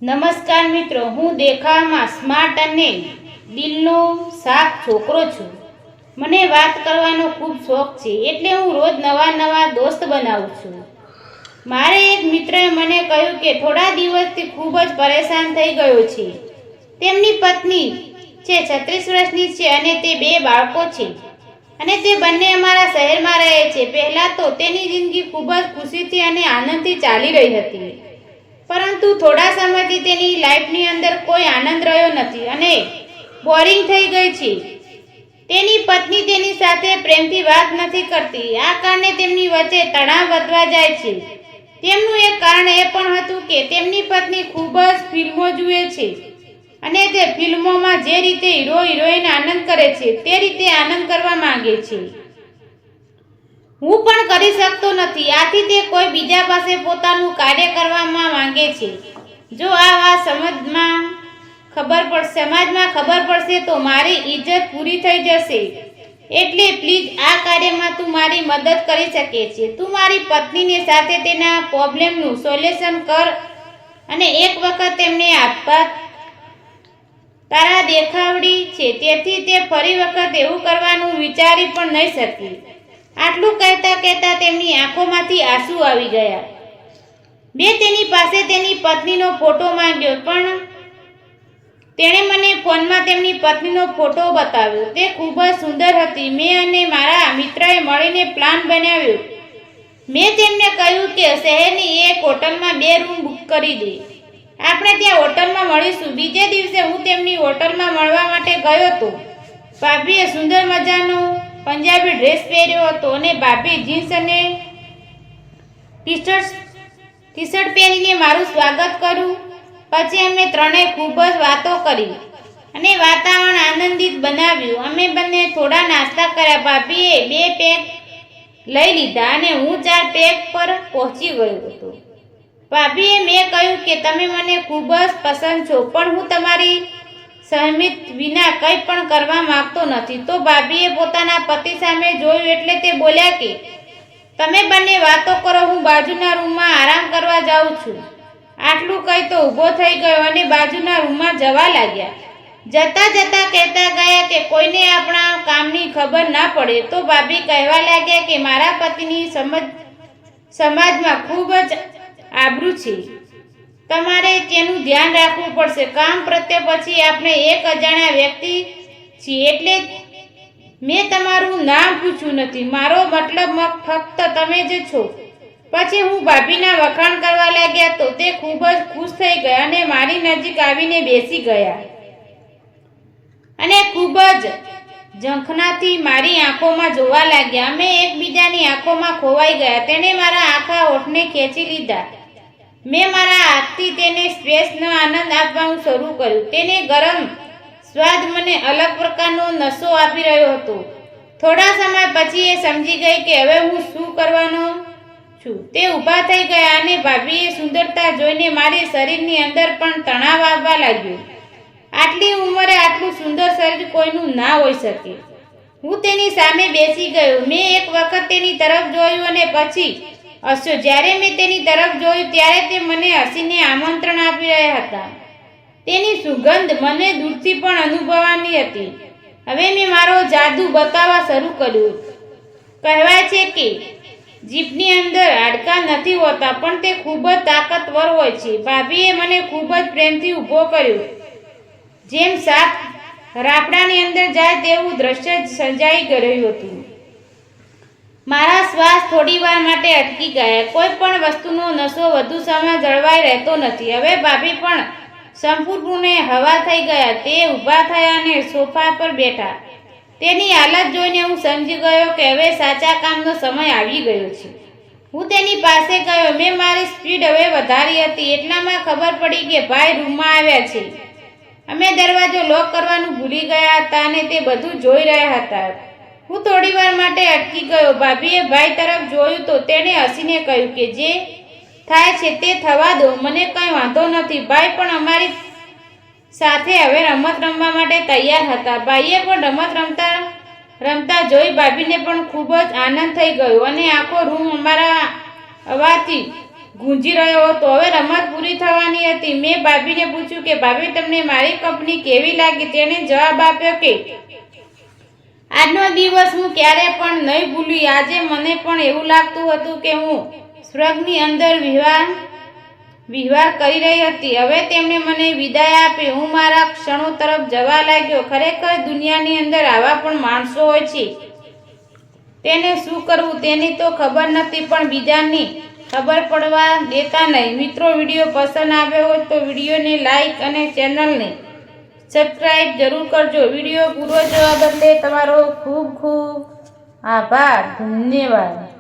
નમસ્કાર મિત્રો, હું દેખાવમાં સ્માર્ટ અને દિલનો સાફ છોકરો છું. મને વાત કરવાનો ખૂબ શોખ છે, એટલે હું રોજ નવા દોસ્ત બનાવું છું. મારે એક મિત્રએ મને કહ્યું કે થોડા દિવસથી ખૂબ જ પરેશાન થઈ ગયો છે. તેમની પત્ની છે 36 વર્ષની છે અને તે 2 બાળકો છે અને તે બંને અમારા શહેરમાં રહે છે. પહેલાં તો તેની જિંદગી ખૂબ જ ખુશીથી અને આનંદથી ચાલી રહી હતી, પરંતુ થોડા સમયથી તેની લાઈફની અંદર કોઈ આનંદ રહ્યો નથી અને બોરિંગ થઈ ગઈ છે. તેની પત્ની તેની સાથે પ્રેમથી વાત નથી કરતી. આ કારણે તેમની વચ્ચે તણાવ વધવા જાય છે. તેમનું એક કારણ એ પણ હતું કે તેમની પત્ની ખૂબ જ ફિલ્મો જુએ છે અને તે ફિલ્મોમાં જે રીતે હીરો હિરોઈન આનંદ કરે છે તે રીતે આનંદ કરવા માંગે છે. હું પણ કરી શકતો નથી, આથી તે કોઈ બીજા પાસે પોતાનું કાર્ય કરવામાં માંગે છે. જો આ વાત સમાજમાં ખબર પડશે તો મારી ઇજ્જત પૂરી થઈ જશે. એટલે પ્લીઝ આ કાર્યમાં તું મારી મદદ કરી શકે છે. તું મારી પત્નીને સાથે તેના પ્રોબ્લેમનું સોલ્યુશન કર અને એક વખત તેમને આપવા તારા દેખાવડી છે, તેથી તે ફરી વખત એવું કરવાનું વિચારી પણ નહીં શકી. આટલું કહેતા તેમની આંખોમાંથી આંસુ આવી ગયા. મેં તેની પાસે તેની પત્નીનો ફોટો માંગ્યો, પણ તેણે મને ફોનમાં તેમની પત્નીનો ફોટો બતાવ્યો. તે ખૂબ જ સુંદર હતી. મેં અને મારા મિત્રએ મળીને પ્લાન બનાવ્યો. મેં તેમને કહ્યું કે શહેરની એક હોટલમાં 2 રૂમ બુક કરી દે. આપણે ત્યાં હોટલમાં મળીશું. બીજે દિવસે હું તેમની હોટલમાં મળવા માટે ગયો હતો. ભાભીએ સુંદર મજાનો પંજાબી ડ્રેસ પહેર્યો હતો અને ભાભી જીન્સ અને ટી-શર્ટ પહેરીને મારું સ્વાગત કર્યું. પછી અમે ત્રણેય ખૂબ જ વાતો કરી અને વાતાવરણ આનંદિત બનાવ્યું. અમે બંને થોડા નાસ્તા કર્યા. ભાભીએ 2 પેક લઈ લીધા અને હું 4 પેક પર પહોંચી ગયો હતો. ભાભીએ મેં કહ્યું કે તમે મને ખૂબ જ પસંદ છો, પણ હું તમારી સહમત વિના કંઈ પણ કરવા માંગતો નથી. તો ભાભીએ પોતાના પતિ સામે જોયું એટલે તે બોલ્યા કે તમે બંને વાતો કરો, હું બાજુના રૂમમાં આરામ કરવા જાઉં છું. આટલું કહી તો ઊભો થઈ ગયો અને બાજુના રૂમમાં જવા લાગ્યા. જતા કહેતા ગયા કે કોઈને આપણા કામની ખબર ના પડે. તો ભાભી કહેવા લાગ્યા કે મારા પતિની સમાજમાં ખૂબ જ આબરૂ છે, તમારે તેનું ધ્યાન રાખવું પડશે. કામ પ્રત્યે પછી આપણે એક અજાણ્યા વ્યક્તિ છીએ, એટલે મેં તમારું નામ પૂછ્યું નથી. મારો મતલબ ફક્ત તમે જ છો. પછી હું ભાભીના વખાણ કરવા લાગ્યા તો તે ખૂબ જ ખુશ થઈ ગયા અને મારી નજીક આવીને બેસી ગયા અને ખૂબ જ ઝંખનાથી મારી આંખોમાં જોવા લાગ્યા. અમે એકબીજાની આંખોમાં ખોવાઈ ગયા. તેણે મારા આખા હોઠને ખેંચી લીધા. મેં મારા હાથથી તેને સ્પેસનો આનંદ આપવાનું શરૂ કર્યું. તેને ગરમ સ્વાદ મને અલગ પ્રકારનો નશો આપી રહ્યો હતો. થોડા સમય પછી એ સમજી ગઈ કે હવે હું શું કરવાનો છું. તે ઊભા થઈ ગયા અને ભાભીએ સુંદરતા જોઈને મારી શરીરની અંદર પણ તણાવ આવવા લાગ્યો. આટલી ઉંમરે આટલું સુંદર શરીર કોઈનું ના હોઈ શકે. હું તેની સામે બેસી ગયો. મેં એક વખત તેની તરફ જોયું અને પછી હસ્યો. જ્યારે મેં તેની તરફ જોયું ત્યારે તે મને હસીને આમંત્રણ આપી રહ્યા હતા. તેની સુગંધ મને દૂરથી પણ અનુભવવાની હતી. હવે મેં મારો જાદુ બતાવવા શરૂ કર્યું. કહેવાય છે કે જીભની અંદર હાડકાં નથી હોતા, પણ તે ખૂબ જ તાકાતવર હોય છે. ભાભીએ મને ખૂબ જ પ્રેમથી ઊભો કર્યો. જેમ સાપ રાપડાની અંદર જાય તેવું દ્રશ્ય સર્જાઈ રહ્યું હતું. મારા શ્વાસ થોડી વાર માટે અટકી ગયા. કોઈ પણ વસ્તુનો નશો વધુ સમય જળવાઈ રહેતો નથી. હવે ભાભી પણ સંપૂર્ણપણે હવા થઈ ગયા. તે ઊભા થયા અને સોફા પર બેઠા. તેની હાલત જોઈને હું સમજી ગયો કે હવે સાચા કામનો સમય આવી ગયો છે. હું તેની પાસે ગયો. મેં મારી સ્પીડ હવે વધારી હતી. એટલામાં ખબર પડી કે ભાઈ રૂમમાં આવ્યા છે. અમે દરવાજો લોક કરવાનું ભૂલી ગયા હતા અને તે બધું જોઈ રહ્યા હતા. હું થોડી વાર માટે અટકી ગયો. ભાભીએ ભાઈ તરફ જોયું તો તેણે હસીને કહ્યું કે જે થાય છે તે થવા દો, મને કંઈ વાંધો નથી. ભાઈ પણ અમારી સાથે હવે રમત રમવા માટે તૈયાર હતા. ભાઈએ પણ રમત રમતા જોઈ ભાભીને પણ ખૂબ જ આનંદ થઈ ગયો અને આખો રૂમ અમારા અવાજથી ગુંજી રહ્યો હતો. હવે રમત પૂરી થવાની હતી. હતી. મેં ભાભીને પૂછ્યું કે ભાભી તમને મારી કંપની કેવી લાગી? તેણે જવાબ આપ્યો કે આજનો દિવસ હું ક્યારે પણ નહીં ભૂલી. આજે મને પણ એવું લાગતું હતું કે હું સ્વર્ગની અંદર વિહાર કરી રહી હતી. હવે તેમણે મને વિદાય આપી. હું મારા ક્ષણો તરફ જવા લાગ્યો. ખરેખર દુનિયાની અંદર આવા પણ માણસો હોય છે. તેને શું કરવું તેની તો ખબર નથી, પણ બીજાની ખબર પડવા દેતા નહીં. મિત્રો, વિડીયો પસંદ આવ્યો હોય તો વિડીયોને લાઈક અને ચેનલને સબસ્ક્રાઈબ જરૂર કરજો. વિડીયો પૂરો જોવા બદલે તમારો ખૂબ ખૂબ આભાર. ધન્યવાદ.